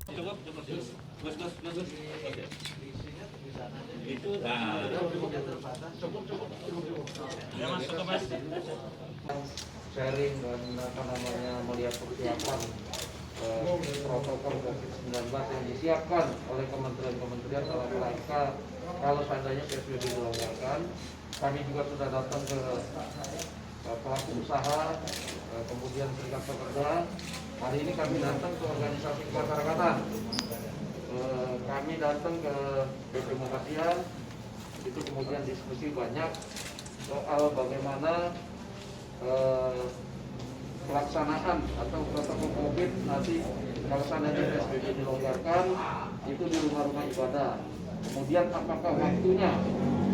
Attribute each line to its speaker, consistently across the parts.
Speaker 1: Oke. Itu ya Mas, Mas.
Speaker 2: Sharing dan melihat persiapan protokol COVID-19 yang disiapkan oleh kementerian-kementerian dalam rangka kalau seandainya PSBB dilonggarkan. Kami juga sudah datang ke pelaku usaha, kemudian serikat pekerja. Hari ini kami datang ke organisasi kemasyarakatan. Kami datang ke BP Muhammadiyah, itu kemudian diskusi banyak soal bagaimana pelaksanaan atau protokol COVID nanti kalau seandainya PSBB dilonggarkan itu di rumah-rumah ibadah. Kemudian apakah waktunya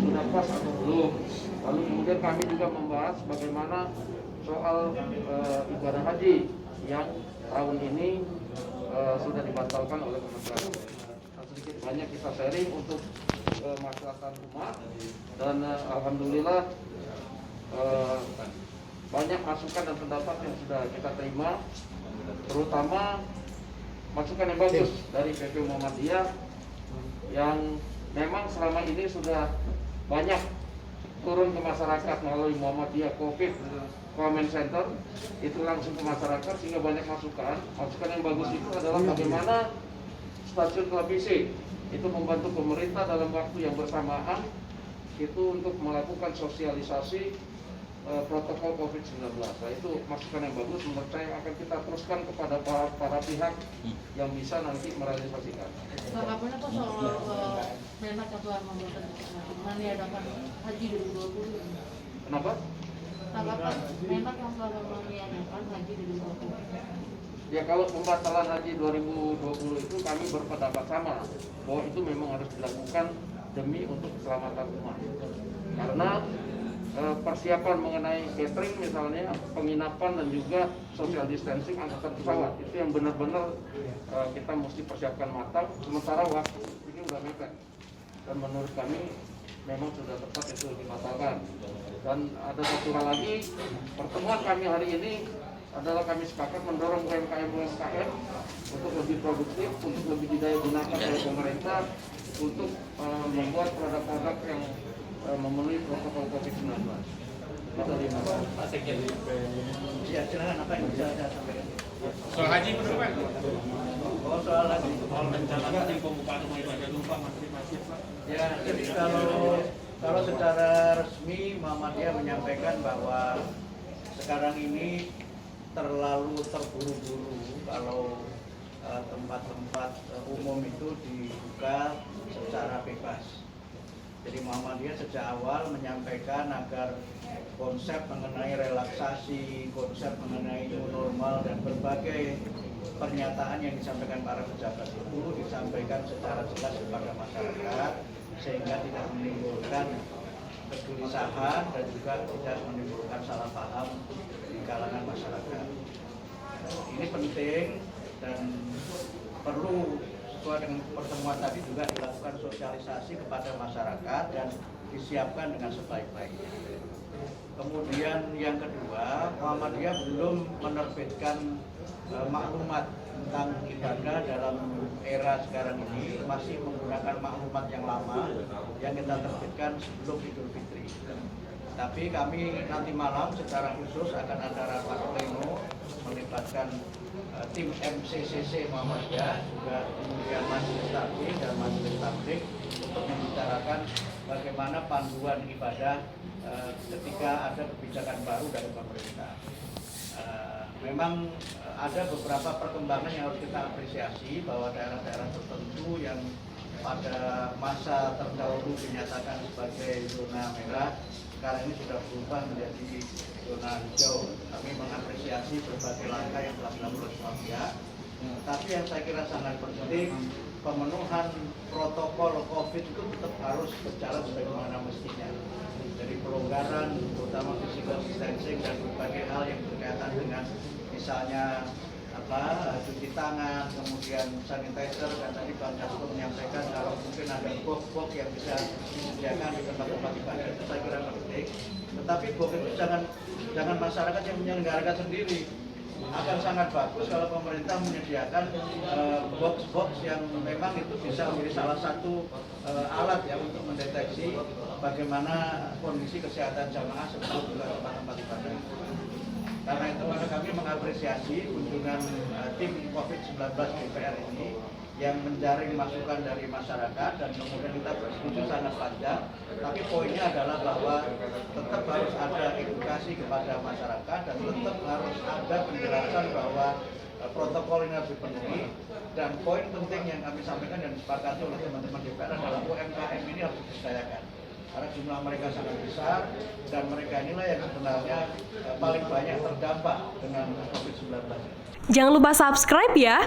Speaker 2: sudah pas atau belum? Lalu kemudian kami juga membahas bagaimana soal ibadah haji yang tahun ini sudah dibatalkan oleh Kementerian. Sedikit banyak kita sharing untuk masyarakat umat dan alhamdulillah banyak masukan dan pendapat yang sudah kita terima, terutama masukan yang bagus dari PP Muhammadiyah yang memang selama ini sudah banyak turun ke masyarakat melalui Muhammadiyah COVID Comment Center, itu langsung ke masyarakat sehingga banyak masukan. Masukan yang bagus itu adalah bagaimana stasiun televisi itu membantu pemerintah dalam waktu yang bersamaan itu untuk melakukan sosialisasi protokol COVID-19. Nah, itu masukan yang bagus, menurut saya akan kita teruskan kepada para pihak yang bisa nanti merealisasikan.
Speaker 3: Tanggapannya Pak soal Menat Ketua meniadakan haji 2020?
Speaker 2: Kenapa?
Speaker 3: Tanggapan Menat yang selalu meniadakan haji 2020?
Speaker 2: Ya, kalau pembatalan haji 2020 itu kami berpendapat sama bahwa itu memang harus dilakukan demi untuk keselamatan umat. Karena persiapan mengenai catering misalnya, penginapan dan juga social distancing angkutan pesawat itu yang benar-benar kita mesti persiapkan matang. Sementara waktu ini udah mepet dan menurut kami memang sudah tepat itu dibatalkan. Dan ada satu hal lagi, pertemuan kami hari ini adalah kami sepakat mendorong UMKM untuk lebih produktif, untuk lebih didaya gunakan oleh pemerintah untuk membuat produk-produk yang memenuhi protokol COVID-19.
Speaker 1: Pak Sekjen.
Speaker 4: Ya, silakan apa yang bisa saya sampaikan.
Speaker 1: Soal haji benar Pak?
Speaker 4: Oh, soal haji.
Speaker 1: Soal rencana tadi pembukaan rumah ibadah lupa masih Pak.
Speaker 4: Ya, jadi kalau secara resmi Muhammadiyah menyampaikan bahwa sekarang ini terlalu terburu-buru kalau tempat-tempat umum itu dibuka secara bebas. Jadi Muhammadiyah sejak awal menyampaikan agar konsep mengenai relaksasi, konsep mengenai new normal dan berbagai pernyataan yang disampaikan para pejabat itu disampaikan secara jelas kepada masyarakat sehingga tidak menimbulkan kegelisahan dan juga tidak menimbulkan salah paham di kalangan masyarakat. Ini penting dan perlu sesuai dengan pertemuan tadi juga dilakukan sosialisasi kepada masyarakat dan disiapkan dengan sebaik-baiknya. Kemudian yang kedua, Muhammadiyah belum menerbitkan maklumat tentang ibadah dalam era sekarang ini, masih menggunakan maklumat yang lama yang kita terbitkan sebelum Idul Fitri. Tapi kami nanti malam secara khusus akan ada rapat pleno melibatkan tim MCCC Muhammadiyah, juga kemudian Majelis Taklim dan Majelis Tabligh untuk membicarakan bagaimana panduan ibadah ketika ada kebijakan baru dari pemerintah. Memang ada beberapa perkembangan yang harus kita apresiasi bahwa daerah-daerah tertentu yang pada masa terdahulu dinyatakan sebagai zona merah sekarang ini sudah berubah menjadi zona hijau. Kami mengapresiasi berbagai langkah yang telah dilakukan oleh semua pihak. Tapi yang saya kira sangat penting, pemenuhan protokol COVID itu tetap harus berjalan sebagaimana mestinya. Jadi pelonggaran, terutama physical distancing dan berbagai hal yang berkaitan dengan misalnya cuci tangan, kemudian sanitizer, dan tadi Bang Dasko menyampaikan kalau mungkin ada box-box yang bisa disediakan di tempat-tempat ibadah, itu saya kira penting. Tetapi box itu jangan masyarakat yang menyelenggarakan sendiri. akan sangat bagus kalau pemerintah menyediakan box-box yang memang itu bisa menjadi salah satu alat ya untuk mendeteksi bagaimana kondisi kesehatan jamaah sebelum ke tempat-tempat ibadah. Karena itu maka kami mengapresiasi kunjungan tim COVID-19 DPR ini yang menjaring masukan dari masyarakat dan kemudian kita bersetuju sangat panjang. Tapi poinnya adalah bahwa tetap harus ada edukasi kepada masyarakat dan tetap harus ada penjelasan bahwa protokol ini harus dipenuhi. Dan poin penting yang kami sampaikan dan disepakati oleh teman-teman DPR adalah UMKM ini harus diberdayakan. Karena jumlah mereka sangat besar dan mereka inilah yang sebenarnya paling banyak terdampak dengan COVID-19.
Speaker 5: Jangan lupa subscribe ya.